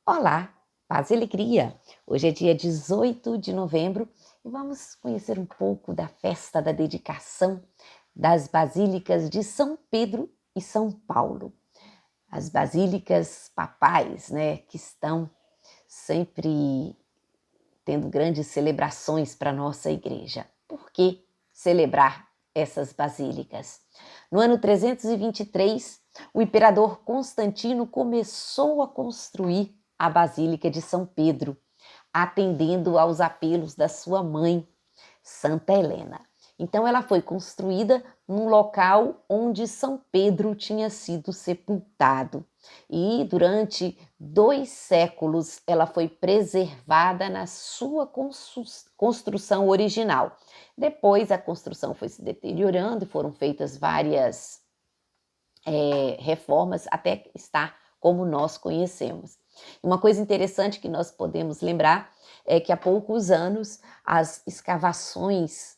Olá, paz e alegria! Hoje é dia 18 de novembro e vamos conhecer um pouco da festa da dedicação das basílicas de São Pedro e São Paulo. As basílicas papais, né, que estão sempre tendo grandes celebrações para a nossa igreja. Por que celebrar essas basílicas? No ano 323, o imperador Constantino começou a construir a Basílica de São Pedro, atendendo aos apelos da sua mãe, Santa Helena. Então ela foi construída num local onde São Pedro tinha sido sepultado. E durante 2 séculos ela foi preservada na sua construção original. Depois a construção foi se deteriorando e foram feitas várias reformas até estar como nós conhecemos. Uma coisa interessante que nós podemos lembrar é que há poucos anos as escavações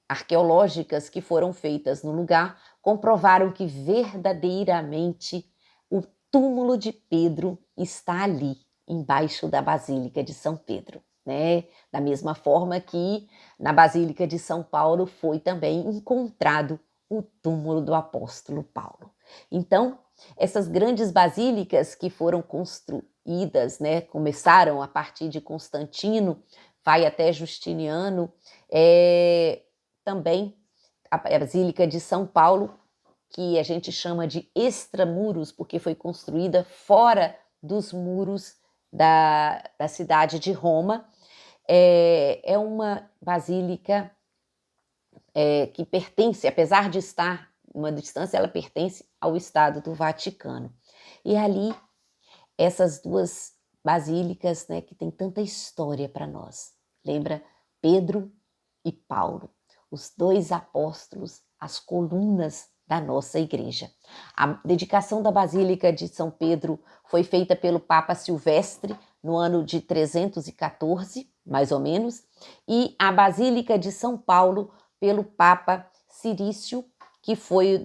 arqueológicas que foram feitas no lugar comprovaram que verdadeiramente o túmulo de Pedro está ali, embaixo da Basílica de São Pedro, né? Da mesma forma que na Basílica de São Paulo foi também encontrado o túmulo do apóstolo Paulo. Então, essas grandes basílicas que foram construídas, né, começaram a partir de Constantino, vai até Justiniano, também a Basílica de São Paulo, que a gente chama de extramuros, porque foi construída fora dos muros da cidade de Roma. É uma basílica que pertence, apesar de estar uma distância, ela pertence ao Estado do Vaticano. E ali, essas duas basílicas, né, que tem tanta história para nós. Lembra Pedro e Paulo, os 2 apóstolos, as colunas da nossa igreja. A dedicação da Basílica de São Pedro foi feita pelo Papa Silvestre no ano de 314, mais ou menos, e a Basílica de São Paulo pelo Papa Cirício, que foi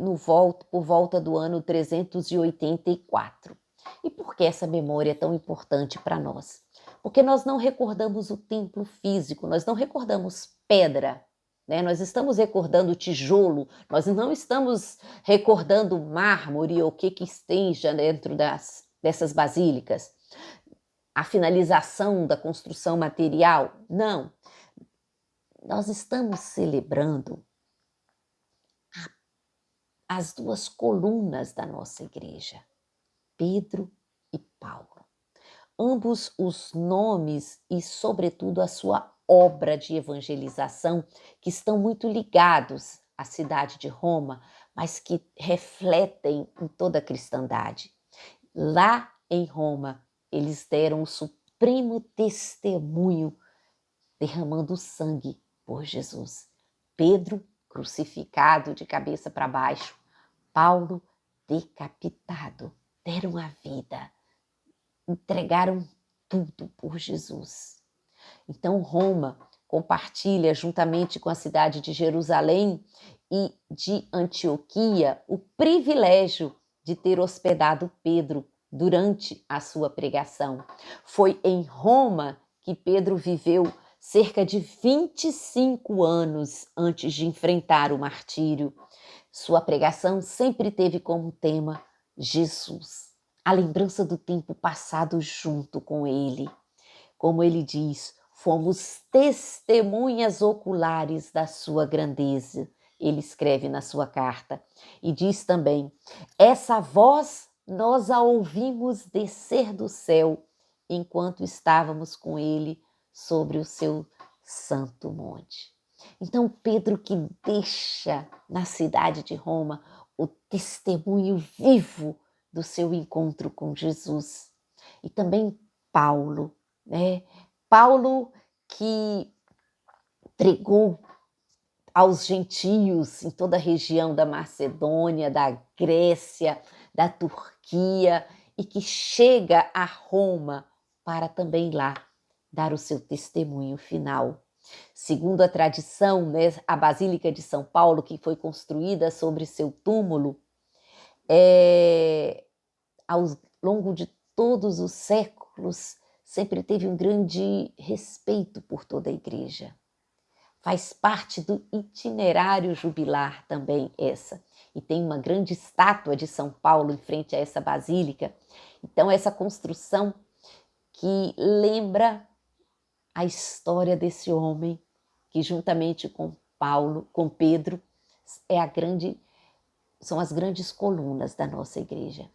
por volta do ano 384. E por que essa memória é tão importante para nós? Porque nós não recordamos o templo físico, nós não recordamos pedra, né? Nós estamos recordando tijolo, nós não estamos recordando mármore ou o que esteja dentro dessas basílicas. A finalização da construção material, não. Nós estamos celebrando as 2 colunas da nossa igreja, Pedro e Paulo. Ambos os nomes e, sobretudo, a sua obra de evangelização, que estão muito ligados à cidade de Roma, mas que refletem em toda a cristandade. Lá em Roma, eles deram o supremo testemunho, derramando sangue por Jesus. Pedro, crucificado de cabeça para baixo, Paulo, decapitado, deram a vida, entregaram tudo por Jesus. Então Roma compartilha, juntamente com a cidade de Jerusalém e de Antioquia, o privilégio de ter hospedado Pedro durante a sua pregação. Foi em Roma que Pedro viveu cerca de 25 anos antes de enfrentar o martírio. Sua pregação sempre teve como tema Jesus, a lembrança do tempo passado junto com ele. Como ele diz, fomos testemunhas oculares da sua grandeza. Ele escreve na sua carta e diz também: essa voz nós a ouvimos descer do céu enquanto estávamos com ele sobre o seu santo monte. Então Pedro, que deixa na cidade de Roma o testemunho vivo do seu encontro com Jesus. E também Paulo, né? Paulo que pregou aos gentios em toda a região da Macedônia, da Grécia, da Turquia, e que chega a Roma para também lá dar o seu testemunho final. Segundo a tradição, né, a Basílica de São Paulo, que foi construída sobre seu túmulo, ao longo de todos os séculos, sempre teve um grande respeito por toda a igreja. Faz parte do itinerário jubilar também essa. E tem uma grande estátua de São Paulo em frente a essa basílica. Então, essa construção que lembra a história desse homem, que juntamente com Paulo, com Pedro, são as grandes colunas da nossa igreja.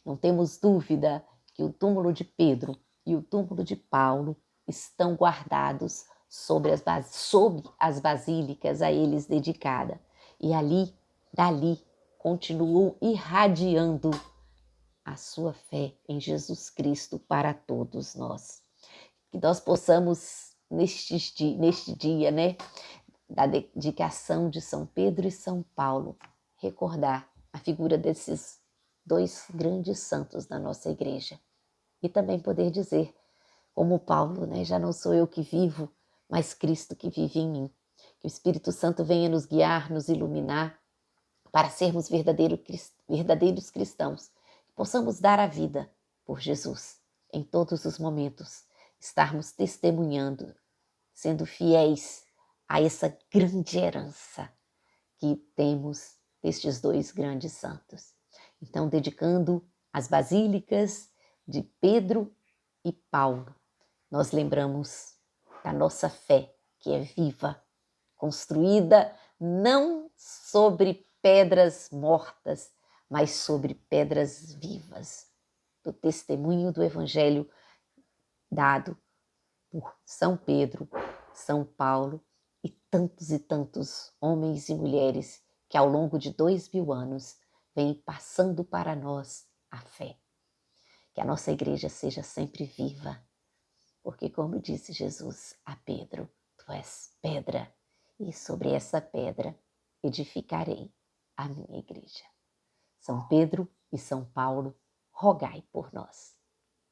Não temos dúvida que o túmulo de Pedro e o túmulo de Paulo estão guardados sob as basílicas a eles dedicadas. E dali, continuam irradiando a sua fé em Jesus Cristo para todos nós. Que nós possamos, neste dia, né, da dedicação de São Pedro e São Paulo, recordar a figura desses dois grandes santos da nossa igreja. E também poder dizer, como Paulo, né, já não sou eu que vivo, mas Cristo que vive em mim. Que o Espírito Santo venha nos guiar, nos iluminar, para sermos verdadeiros cristãos. Que possamos dar a vida por Jesus em todos os momentos, estarmos testemunhando, sendo fiéis a essa grande herança que temos destes dois grandes santos. Então, dedicando as basílicas de Pedro e Paulo, nós lembramos da nossa fé, que é viva, construída não sobre pedras mortas, mas sobre pedras vivas, do testemunho do Evangelho dado por São Pedro, São Paulo e tantos homens e mulheres que ao longo de 2000 anos vêm passando para nós a fé. Que a nossa igreja seja sempre viva, porque como disse Jesus a Pedro, tu és pedra, e sobre essa pedra edificarei a minha igreja. São Pedro e São Paulo, rogai por nós.